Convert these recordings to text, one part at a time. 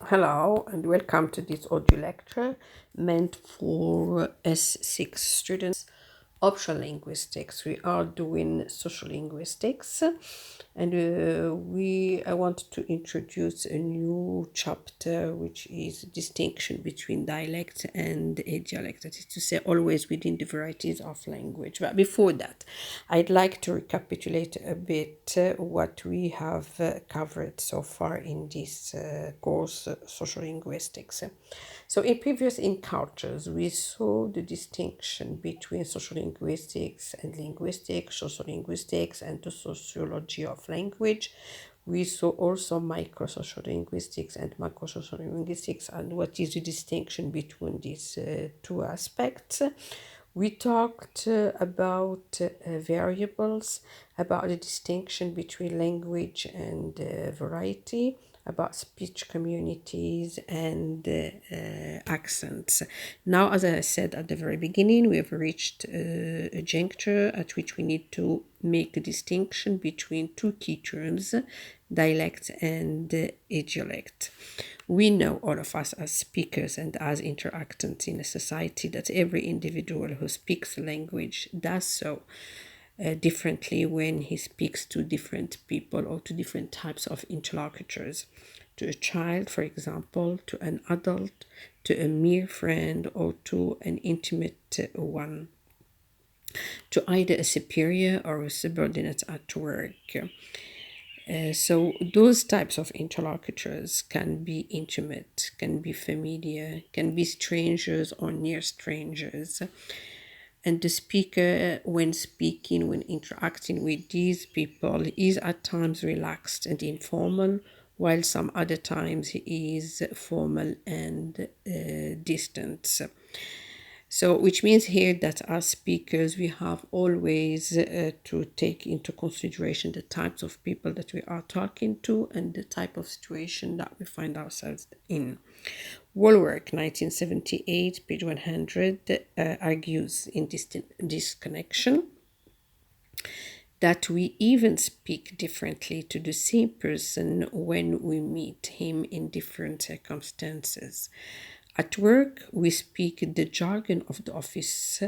Hello and welcome to this audio lecture meant for S6 students. Optional linguistics. We are doing social linguistics, and I want to introduce a new chapter, which is distinction between dialect and a dialect. That is to say, always within the varieties of language. But before that, I'd like to recapitulate a bit what we have covered so far in this course, social linguistics. So in previous encounters, we saw the distinction between social linguistics and linguistics, social linguistics and the sociology of language. We saw also micro-social linguistics and macro-social linguistics and what is the distinction between these two aspects. We talked about variables, about the distinction between language and variety, about speech communities and accents. Now, as I said at the very beginning, we have reached a juncture at which we need to make a distinction between two key terms, dialect and idiolect. We know, all of us as speakers and as interactants in a society, that every individual who speaks a language does so differently when he speaks to different people or to different types of interlocutors. To a child, for example, to an adult, to a mere friend, or to an intimate one, to either a superior or a subordinate at work. So those types of interlocutors can be intimate, can be familiar, can be strangers or near strangers. And the speaker, when speaking, when interacting with these people, is at times relaxed and informal, while some other times he is formal and distant. So, which means here that as speakers, we have always to take into consideration the types of people that we are talking to and the type of situation that we find ourselves in. Woolwork, 1978, page 100, argues in this connection that we even speak differently to the same person when we meet him in different circumstances. At work, we speak the jargon of the office,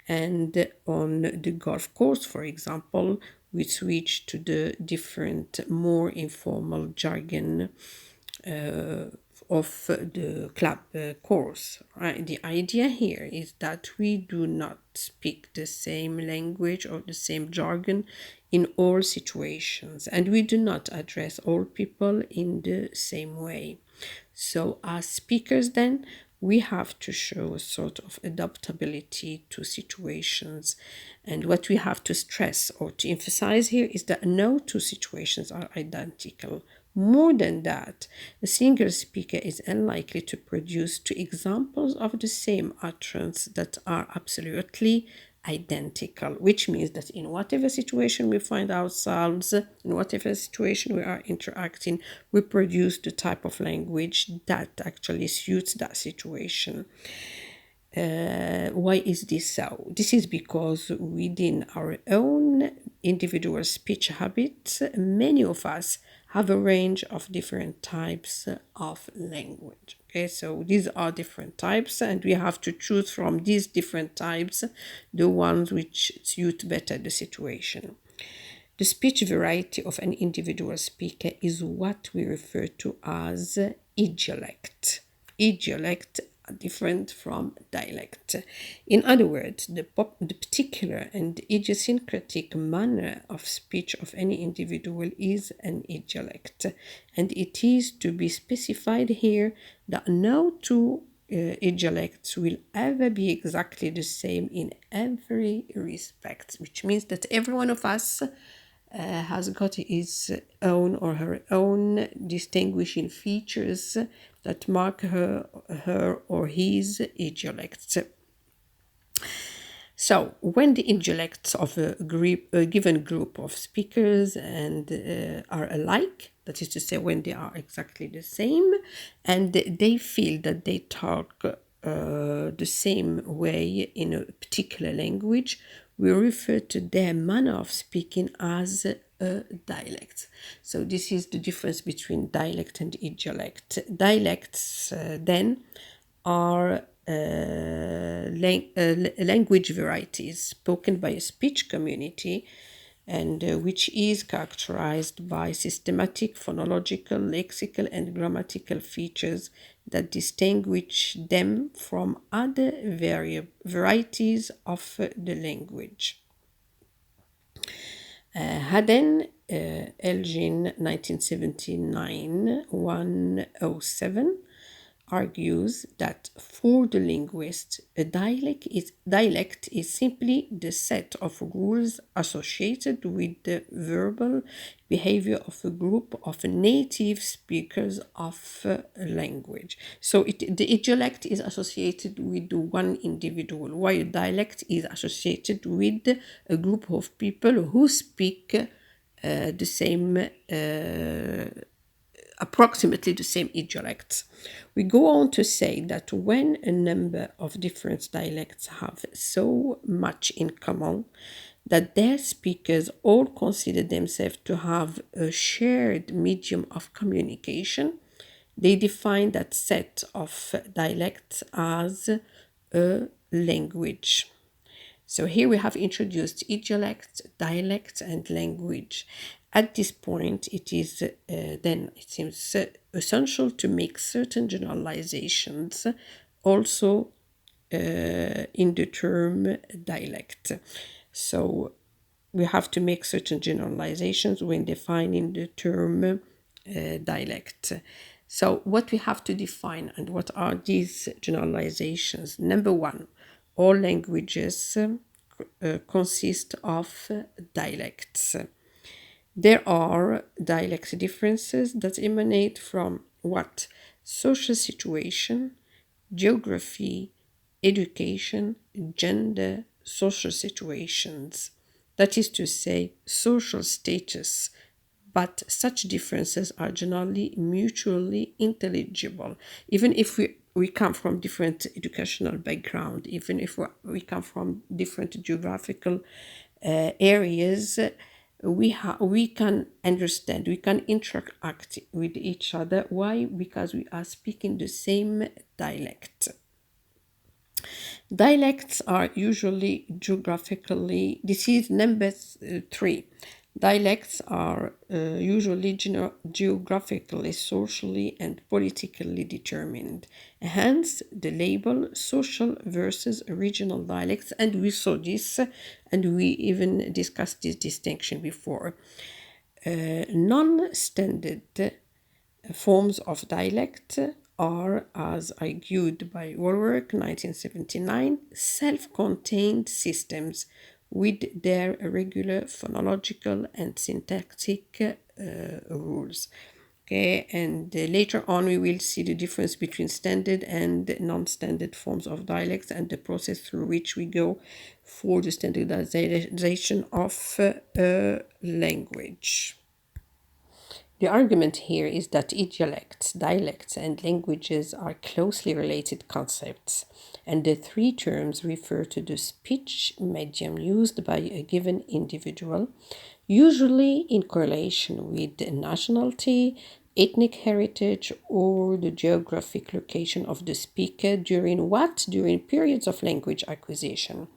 and on the golf course, for example, we switch to the different, more informal jargon of the club course. Right? The idea here is that we do not speak the same language or the same jargon in all situations, and we do not address all people in the same way. So, as speakers, then, we have to show a sort of adaptability to situations. And what we have to stress or to emphasize here is that no two situations are identical. More than that, a single speaker is unlikely to produce two examples of the same utterance that are absolutely identical, which means that in whatever situation we find ourselves, in whatever situation we are interacting, we produce the type of language that actually suits that situation. Why is this so? This is because within our own individual speech habits, many of us have a range of different types of language. Okay, so these are different types, and we have to choose from these different types the ones which suit better the situation. The speech variety of an individual speaker is what we refer to as idiolect. Idiolect are different from dialect. In other words, the particular and idiosyncratic manner of speech of any individual is an idiolect, and it is to be specified here that no two idiolects will ever be exactly the same in every respect, which means that every one of us has got his own or her own distinguishing features that mark her or his idiolect. So, when the intellects of a given group of speakers and are alike, that is to say, when they are exactly the same, and they feel that they talk the same way in a particular language, we refer to their manner of speaking as a dialect. So this is the difference between dialect and idiolect. Dialects then are language varieties spoken by a speech community and which is characterized by systematic phonological, lexical, and grammatical features that distinguish them from other varieties of the language. Haden, Elgin, 1979, 107, argues that for the linguist, a dialect is simply the set of rules associated with the verbal behavior of a group of native speakers of a language. So the idiolect is associated with one individual, while a dialect is associated with a group of people who speak the same approximately the same idiolects. We go on to say that when a number of different dialects have so much in common that their speakers all consider themselves to have a shared medium of communication, they define that set of dialects as a language. So here we have introduced idiolect, dialect, and language. At this point, it is then, it seems essential to make certain generalizations also in the term dialect. So we have to make certain generalizations when defining the term dialect. So what we have to define and what are these generalizations? Number one, all languages consist of dialects. There are dialect differences that emanate from what? Social situation, geography, education, gender, social situations. That is to say, social status. But such differences are generally mutually intelligible. Even if we come from different educational background, even if we come from different geographical areas, we can understand, we can interact with each other. Why? Because we are speaking the same dialect. Dialects are usually geographically, this is number 3. Dialects are usually geographically, socially, and politically determined. Hence, the label social versus regional dialects, and we saw this, and we even discussed this distinction before. Non-standard forms of dialect are, as argued by Warwick, 1979, self-contained systems with their regular phonological and syntactic rules. Okay, and later on we will see the difference between standard and non-standard forms of dialects and the process through which we go for the standardization of a language. The argument here is that idiolects, dialects, and languages are closely related concepts, and the three terms refer to the speech medium used by a given individual, usually in correlation with nationality, ethnic heritage, or the geographic location of the speaker during what? During periods of language acquisition.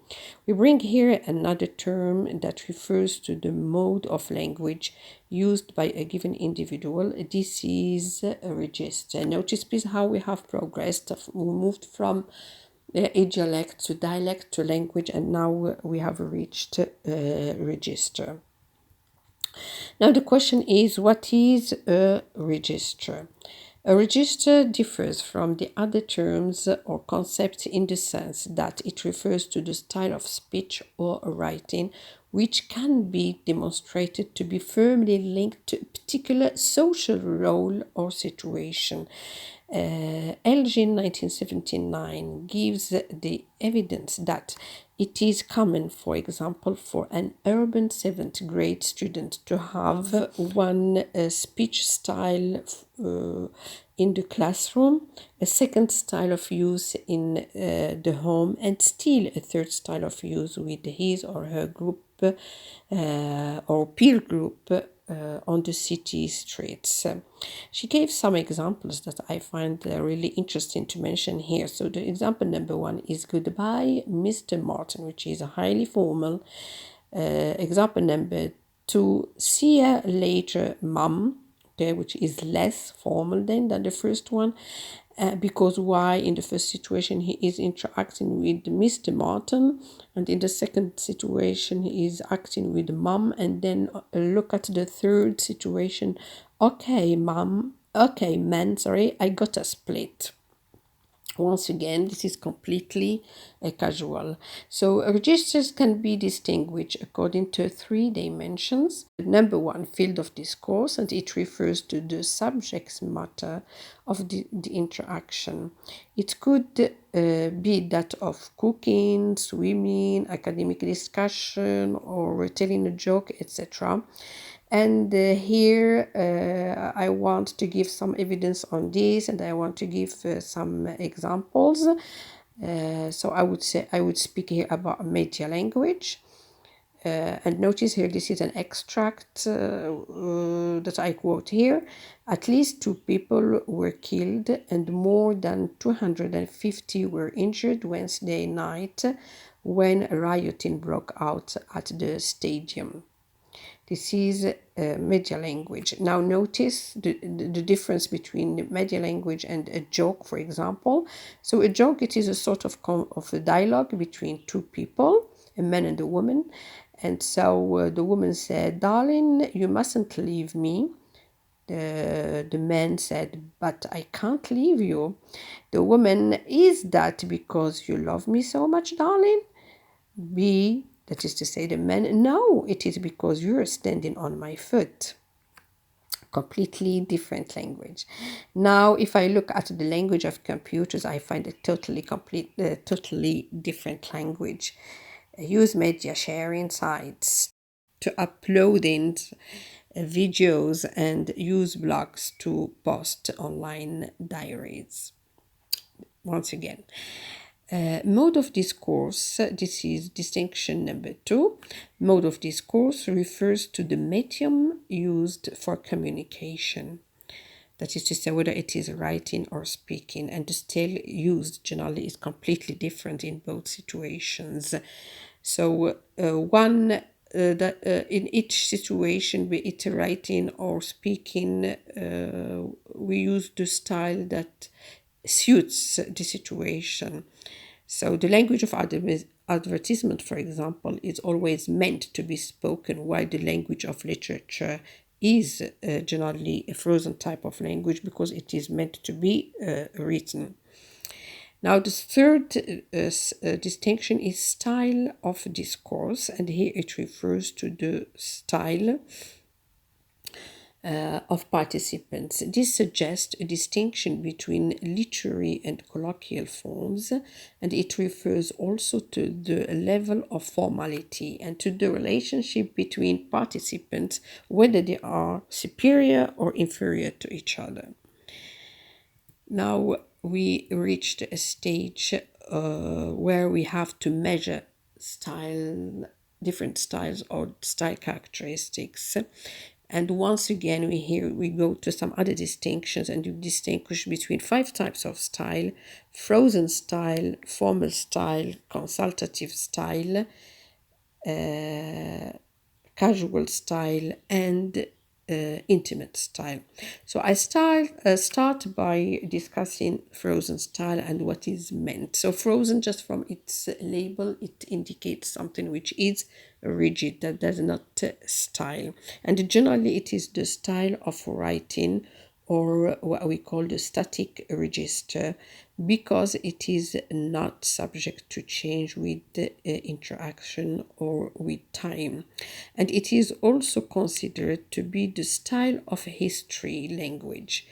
We bring here another term that refers to the mode of language used by a given individual. This is a register. Notice please how we have progressed. We moved from idiolect to dialect to language, and now we have reached register. Now the question is, what is a register? A register differs from the other terms or concepts in the sense that it refers to the style of speech or writing which can be demonstrated to be firmly linked to a particular social role or situation. Elgin, 1979, gives the evidence that It is common, for example, for an urban 7th grade student to have one speech style in the classroom, a second style of use in the home, and still a third style of use with his or her group or peer group on the city streets. She gave some examples that I find really interesting to mention here. So the example number 1 is goodbye, Mr. Martin, which is a highly formal. Example number 2, see ya later, mum, okay, which is less formal than the first one. Because why? In the first situation he is interacting with Mr. Martin, and in the second situation he is acting with mom. And then look at the third situation. Okay, mom. Okay, man. Sorry, I got a split. Once again, this is completely casual. So registers can be distinguished according to 3 dimensions. Number 1, field of discourse, and it refers to the subject matter of the interaction. It could be that of cooking, swimming, academic discussion, or telling a joke, etc. And here I want to give some evidence on this, and I want to give some examples. So I would speak here about media language. And notice here, this is an extract that I quote here. At least 2 people were killed and more than 250 were injured Wednesday night when rioting broke out at the stadium. This is media language. Now notice the difference between media language and a joke, for example. So a joke, it is a sort of a dialogue between 2 people, a man and a woman. And so the woman said, darling, you mustn't leave me. The man said, but I can't leave you. The woman, is that because you love me so much, darling? B, that is to say the man, no, it is because you're standing on my foot. Completely different language. Now, if I look at the language of computers, I find a totally different language. Use media sharing sites to uploading videos and use blogs to post online diaries. Once again, mode of discourse, this is distinction number 2. Mode of discourse refers to the medium used for communication. That is to say, whether it is writing or speaking, and the style used generally is completely different in both situations. So in each situation, be it writing or speaking, we use the style that suits the situation. So the language of advertisement, for example, is always meant to be spoken, while the language of literature is generally a frozen type of language because it is meant to be written. Now, the third distinction is style of discourse, and here it refers to the style of participants. This suggests a distinction between literary and colloquial forms, and it refers also to the level of formality and to the relationship between participants, whether they are superior or inferior to each other. Now we reached a stage where we have to measure different styles or style characteristics. And once again, we go to some other distinctions, and you distinguish between 5 types of style: frozen style, formal style, consultative style, casual style, and intimate style. So I start by discussing frozen style and what is meant. So frozen, just from its label, it indicates something which is rigid, that does not style. And generally it is the style of writing, or what we call the static register, because it is not subject to change with interaction or with time. And it is also considered to be the style of history language.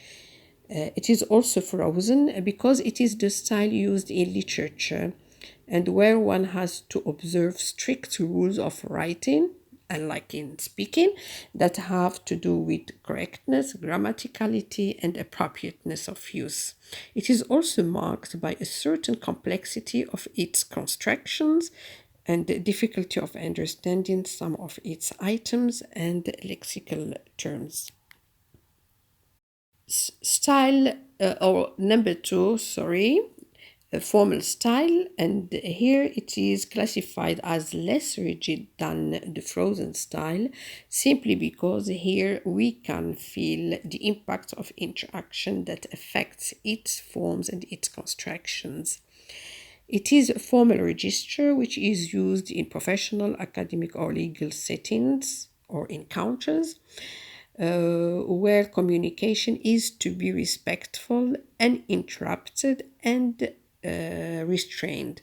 It is also frozen because it is the style used in literature, and where one has to observe strict rules of writing, unlike in speaking, that have to do with correctness, grammaticality, and appropriateness of use. It is also marked by a certain complexity of its constructions and the difficulty of understanding some of its items and lexical terms. Style, or number two, sorry, a formal style, and here it is classified as less rigid than the frozen style, simply because here we can feel the impact of interaction that affects its forms and its constructions. It is a formal register which is used in professional, academic, or legal settings or encounters where communication is to be respectful, uninterrupted, and restrained.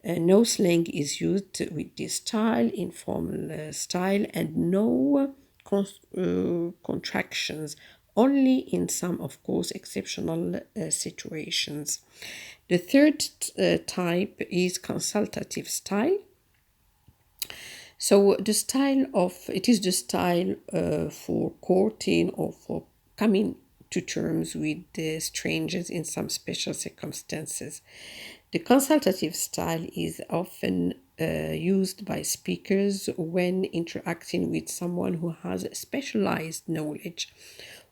No slang is used with this style, informal style, and no contractions, only in some, of course, exceptional situations. The third type is consultative style. So the style of it is the style for courting or for coming to terms with the strangers in some special circumstances. The consultative style is often used by speakers when interacting with someone who has specialized knowledge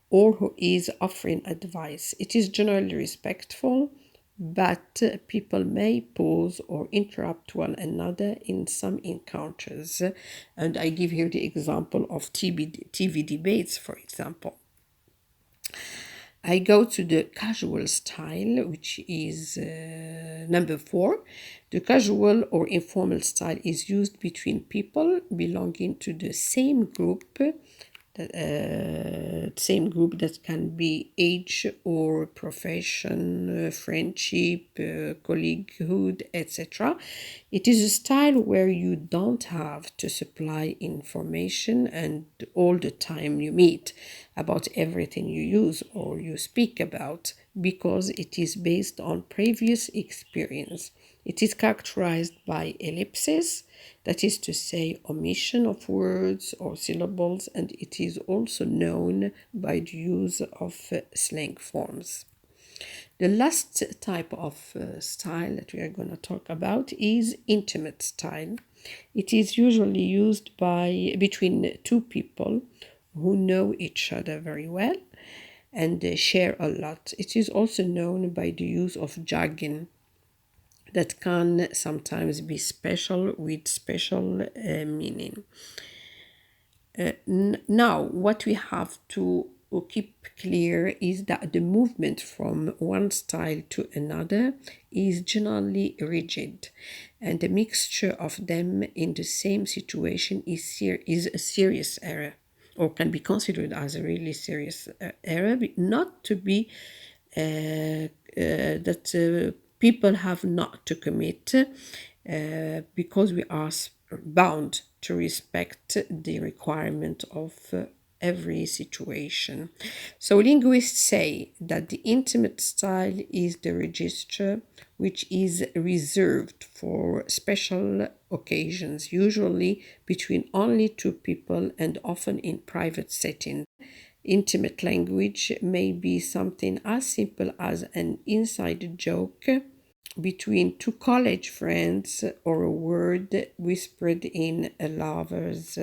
or who is offering advice. It is generally respectful, but people may pause or interrupt one another in some encounters. And I give here the example of TV debates, for example. I go to the casual style, which is number four. The casual or informal style is used between people belonging to the same group that can be age or profession, friendship, colleaguehood, etc. It is a style where you don't have to supply information and all the time you meet about everything you use or you speak about, because it is based on previous experience. It is characterized by ellipses, that is to say, omission of words or syllables, and it is also known by the use of slang forms. The last type of style that we are going to talk about is intimate style. It is usually used between two people who know each other very well and share a lot. It is also known by the use of jargon that can sometimes be special with special meaning. Now, what we have to keep clear is that the movement from one style to another is generally rigid, and the mixture of them in the same situation is a serious error, or can be considered as a really serious error, but not to be that people have not to commit, because we are bound to respect the requirement of every situation. So linguists say that the intimate style is the register which is reserved for special occasions, usually between only two people and often in private settings. Intimate language may be something as simple as an inside joke between two college friends or a word whispered in a lover's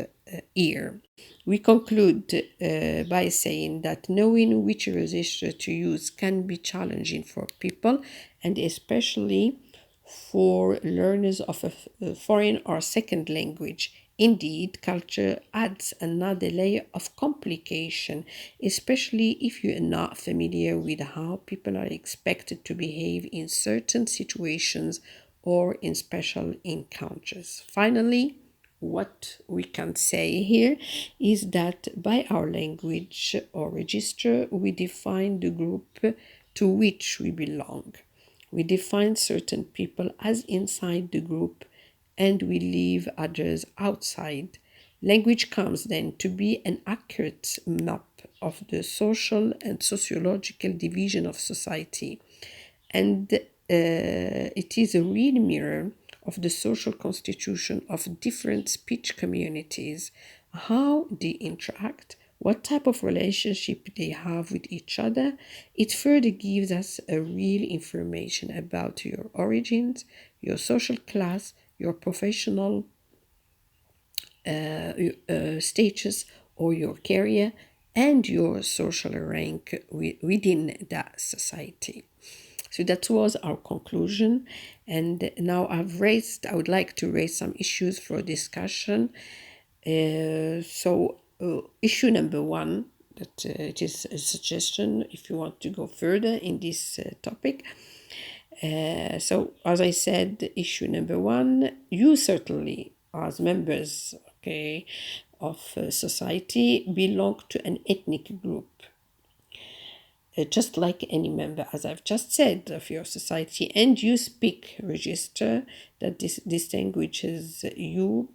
ear. We conclude by saying that knowing which register to use can be challenging for people, and especially for learners of a foreign or second language. Indeed, culture adds another layer of complication, especially if you are not familiar with how people are expected to behave in certain situations or in special encounters. Finally, what we can say here is that by our language or register, we define the group to which we belong. We define certain people as inside the group and we leave others outside. Language comes then to be an accurate map of the social and sociological division of society. And it is a real mirror of the social constitution of different speech communities, how they interact, what type of relationship they have with each other. It further gives us a real information about your origins, your social class, your professional status or your career, and your social rank within that society. So that was our conclusion. And now I would like to raise some issues for discussion. Issue number one, that it is a suggestion if you want to go further in this topic. So as I said, issue number one, you certainly, as members, okay, of society, belong to an ethnic group. Just like any member, as I've just said, of your society, and you speak register that distinguishes you.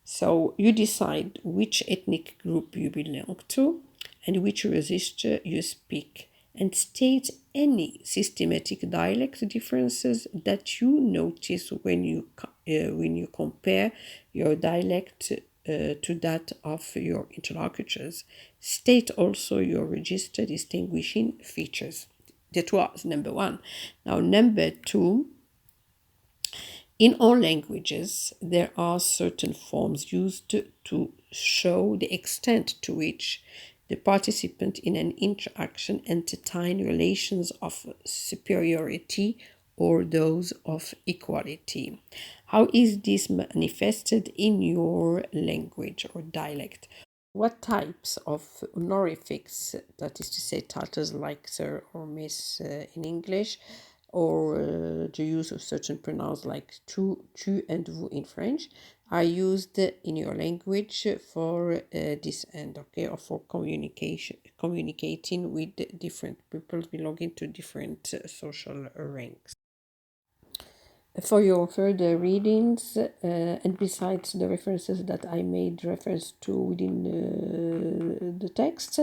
So you decide which ethnic group you belong to and which register you speak, and state any systematic dialect differences that you notice when you compare your dialect to that of your interlocutors. State also your register distinguishing features. That was number one. Now, number two, in all languages, there are certain forms used to show the extent to which the participant in an interaction entertain relations of superiority or those of equality. How is this manifested in your language or dialect? What types of honorifics, that is to say titles like sir or miss in English, or the use of certain pronouns like tu and vous in French, are used in your language for this end, okay, or for communicating with different people belonging to different social ranks. For your further readings, and besides the references that I made reference to within the text,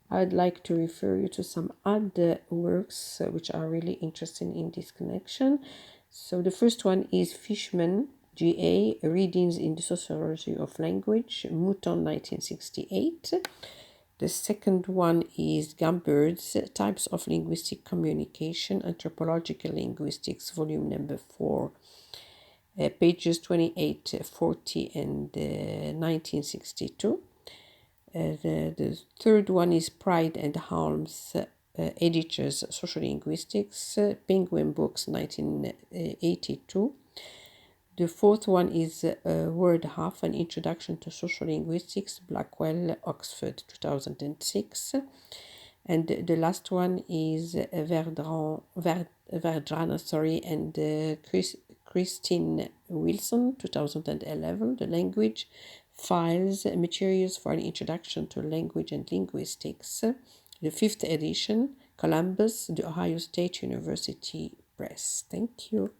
I'd like to refer you to some other works which are really interesting in this connection. So the first one is Fishman, G.A., Readings in the Sociology of Language, Mouton, 1968. The second one is Gambird's Types of Linguistic Communication, Anthropological Linguistics, volume number 4, pages 28, 40, and 1962. The third one is Pride and Harms, Editors, Sociolinguistics, Penguin Books, 1982. The fourth one is Word Half, An Introduction to Sociolinguistics, Blackwell, Oxford, 2006. And the last one is Verdrana, and Christine Wilson, 2011, The Language Files, Materials for an Introduction to Language and Linguistics, the 5th edition, Columbus, The Ohio State University Press. Thank you.